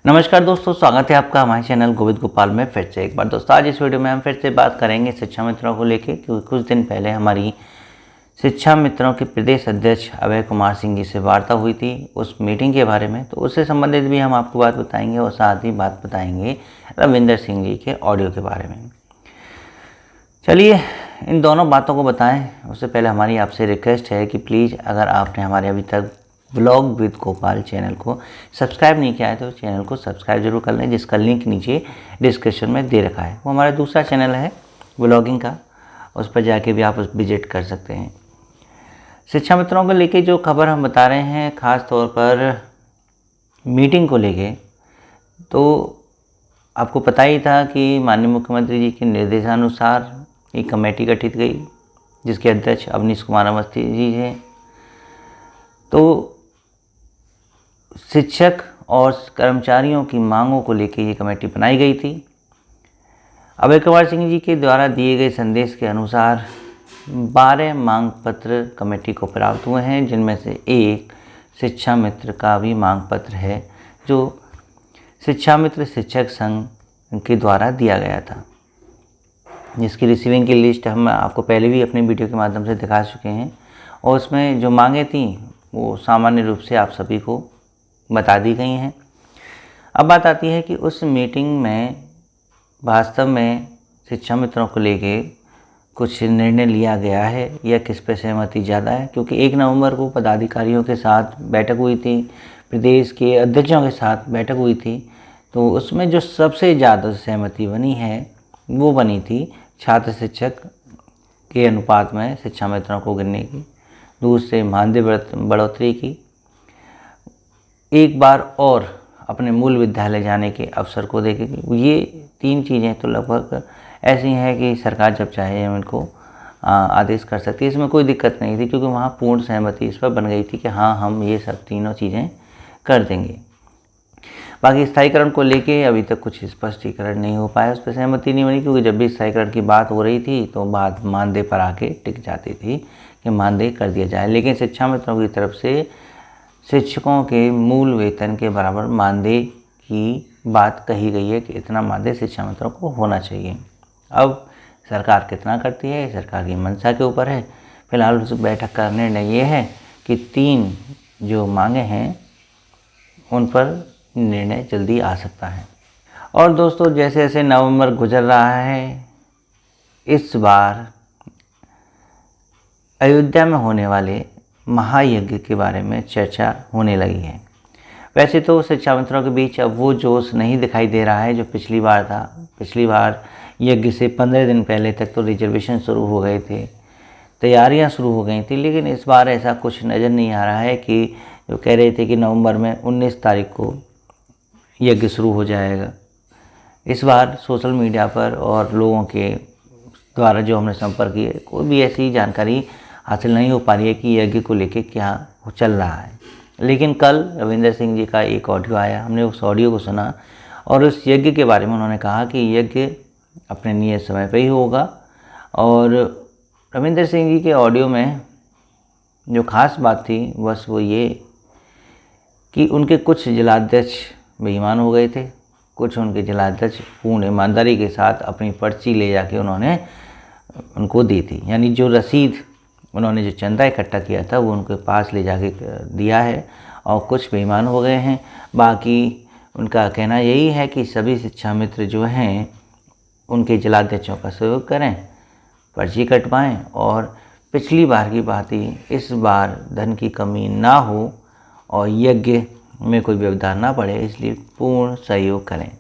नमस्कार दोस्तों, स्वागत है आपका हमारे चैनल गोविंद गोपाल में फिर से एक बार। दोस्तों आज इस वीडियो में हम फिर से बात करेंगे शिक्षा मित्रों को लेके, क्योंकि कुछ दिन पहले हमारी शिक्षा मित्रों के प्रदेश अध्यक्ष अभय कुमार सिंह जी से वार्ता हुई थी उस मीटिंग के बारे में। तो उससे संबंधित भी हम आपको बात बताएंगे और साथ ही बात बताएंगे रविंदर सिंह जी के ऑडियो के बारे में। चलिए इन दोनों बातों को बताएं उससे पहले हमारी आपसे रिक्वेस्ट है कि प्लीज़ अगर आपने हमारे अभी तक व्लॉग विद गोपाल चैनल को सब्सक्राइब नहीं किया है तो चैनल को सब्सक्राइब जरूर कर लें, जिसका लिंक नीचे डिस्क्रिप्शन में दे रखा है। वो हमारा दूसरा चैनल है व्लॉगिंग का, उस पर जाके भी आप विजिट कर सकते हैं। शिक्षा मित्रों को लेके जो खबर हम बता रहे हैं, ख़ास तौर पर मीटिंग को लेके, तो आपको पता ही था कि माननीय मुख्यमंत्री जी के निर्देशानुसार एक कमेटी गठित गई जिसके अध्यक्ष अवनीश कुमार अवस्थी जी हैं। तो शिक्षक और कर्मचारियों की मांगों को लेकर ये कमेटी बनाई गई थी। अभय कुमार सिंह जी के द्वारा दिए गए संदेश के अनुसार 12 मांग पत्र कमेटी को प्राप्त हुए हैं, जिनमें से एक शिक्षा मित्र का भी मांग पत्र है जो शिक्षा मित्र शिक्षक संघ के द्वारा दिया गया था, जिसकी रिसीविंग की लिस्ट हम आपको पहले भी अपने वीडियो के माध्यम से दिखा चुके हैं। और उसमें जो मांगें थी वो सामान्य रूप से आप सभी को बता दी गई हैं। अब बात आती है कि उस मीटिंग में वास्तव में शिक्षा मित्रों को लेके कुछ निर्णय लिया गया है या किस पे सहमति ज़्यादा है, क्योंकि 1 नवंबर को पदाधिकारियों के साथ बैठक हुई थी, प्रदेश के अध्यक्षों के साथ बैठक हुई थी। तो उसमें जो सबसे ज़्यादा सहमति बनी है वो बनी थी छात्र शिक्षक के अनुपात में शिक्षा मित्रों को गिनने की, दूसरे मानदेय बढ़ोतरी की, एक बार और अपने मूल विद्यालय जाने के अवसर को देखेगी। ये 3 चीज़ें तो लगभग ऐसी हैं कि सरकार जब चाहे इनको आदेश कर सकती है। इसमें कोई दिक्कत नहीं थी, क्योंकि वहाँ पूर्ण सहमति इस पर बन गई थी कि हाँ हम ये सब तीनों चीज़ें कर देंगे। बाकी स्थायीकरण को लेके अभी तक कुछ स्पष्टीकरण नहीं हो पाया, उस पर सहमति नहीं बनी, क्योंकि जब भी स्थायीकरण की बात हो रही थी तो बात मानदेय पर आके टिक जाती थी कि मानदेय कर दिया जाए। लेकिन शिक्षा मित्रों की तरफ से शिक्षकों के मूल वेतन के बराबर मानदेय की बात कही गई है कि इतना मानदेय शिक्षा मित्रों को होना चाहिए। अब सरकार कितना करती है सरकार की मंशा के ऊपर है। फिलहाल उस बैठक का निर्णय ये है कि 3 जो मांगे हैं उन पर निर्णय जल्दी आ सकता है। और दोस्तों जैसे जैसे नवंबर गुजर रहा है, इस बार अयोध्या में होने वाले महायज्ञ के बारे में चर्चा होने लगी है। वैसे तो शिक्षा मित्रों के बीच अब वो जोश नहीं दिखाई दे रहा है जो पिछली बार था। पिछली बार यज्ञ से 15 दिन पहले तक तो रिजर्वेशन शुरू हो गए थे, तैयारियां शुरू हो गई थी, लेकिन इस बार ऐसा कुछ नज़र नहीं आ रहा है कि जो कह रहे थे कि नवंबर में 19 तारीख को यज्ञ शुरू हो जाएगा। इस बार सोशल मीडिया पर और लोगों के द्वारा जो हमने संपर्क किए, कोई भी ऐसी जानकारी हासिल नहीं हो पा रही है कि यज्ञ को लेके क्या चल रहा है। लेकिन कल रविंदर सिंह जी का एक ऑडियो आया, हमने उस ऑडियो को सुना और उस यज्ञ के बारे में उन्होंने कहा कि यज्ञ अपने नियत समय पे ही होगा। और रविंदर सिंह जी के ऑडियो में जो खास बात थी बस वो ये कि उनके कुछ जिलाध्यक्ष बेईमान हो गए थे, कुछ उनके जिलाध्यक्ष पूर्ण ईमानदारी के साथ अपनी पर्ची ले जाके उन्होंने उनको दी थी, यानी जो रसीद उन्होंने जो चंदा इकट्ठा किया था वो उनके पास ले जाके दिया है, और कुछ बेईमान हो गए हैं। बाकी उनका कहना यही है कि सभी शिक्षा मित्र जो हैं उनके जिलाध्यक्षों का सहयोग करें, पर्ची कटवाएं, और पिछली बार की बात ही इस बार धन की कमी ना हो और यज्ञ में कोई व्यवधान ना पड़े, इसलिए पूर्ण सहयोग करें।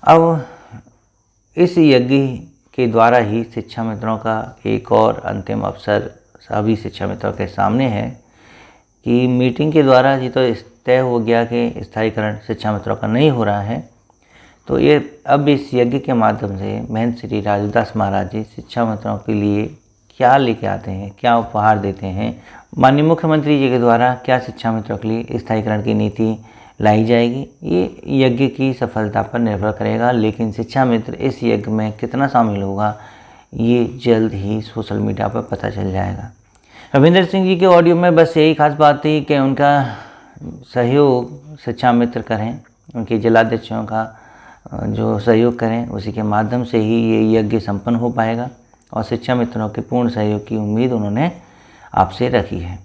अब इस यज्ञ के द्वारा ही शिक्षा मित्रों का एक और अंतिम अवसर सभी शिक्षा मित्रों के सामने है कि मीटिंग के द्वारा जी तो तय हो गया कि स्थायीकरण शिक्षा मित्रों का नहीं हो रहा है। तो ये अब इस यज्ञ के माध्यम से महंत श्री राजूदास महाराज जी शिक्षा मित्रों के लिए क्या लेके आते हैं, क्या उपहार देते हैं, माननीय मुख्यमंत्री जी के द्वारा क्या शिक्षा मित्रों के लिए स्थायीकरण की नीति लाई जाएगी, ये यज्ञ की सफलता पर निर्भर करेगा। लेकिन शिक्षा मित्र इस यज्ञ में कितना शामिल होगा ये जल्द ही सोशल मीडिया पर पता चल जाएगा। रविंदर सिंह जी के ऑडियो में बस यही खास बात थी कि उनका सहयोग शिक्षा मित्र करें, उनके जिलाध्यक्षों का जो सहयोग करें, उसी के माध्यम से ही ये यज्ञ संपन्न हो पाएगा और शिक्षा मित्रों के पूर्ण सहयोग की उम्मीद उन्होंने आपसे रखी है।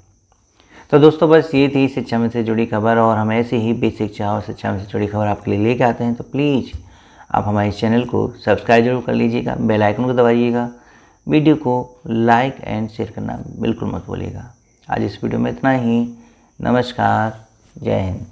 तो दोस्तों बस ये थी शिक्षा मित्र से जुड़ी खबर, और हम ऐसे ही बेसिक शिक्षा और शिक्षा मित्र से जुड़ी खबर आपके लिए लेके आते हैं। तो प्लीज़ आप हमारे चैनल को सब्सक्राइब जरूर कर लीजिएगा, बेल आइकन को दबाइएगा, वीडियो को लाइक एंड शेयर करना बिल्कुल मत भूलिएगा। आज इस वीडियो में इतना ही। नमस्कार, जय हिंद।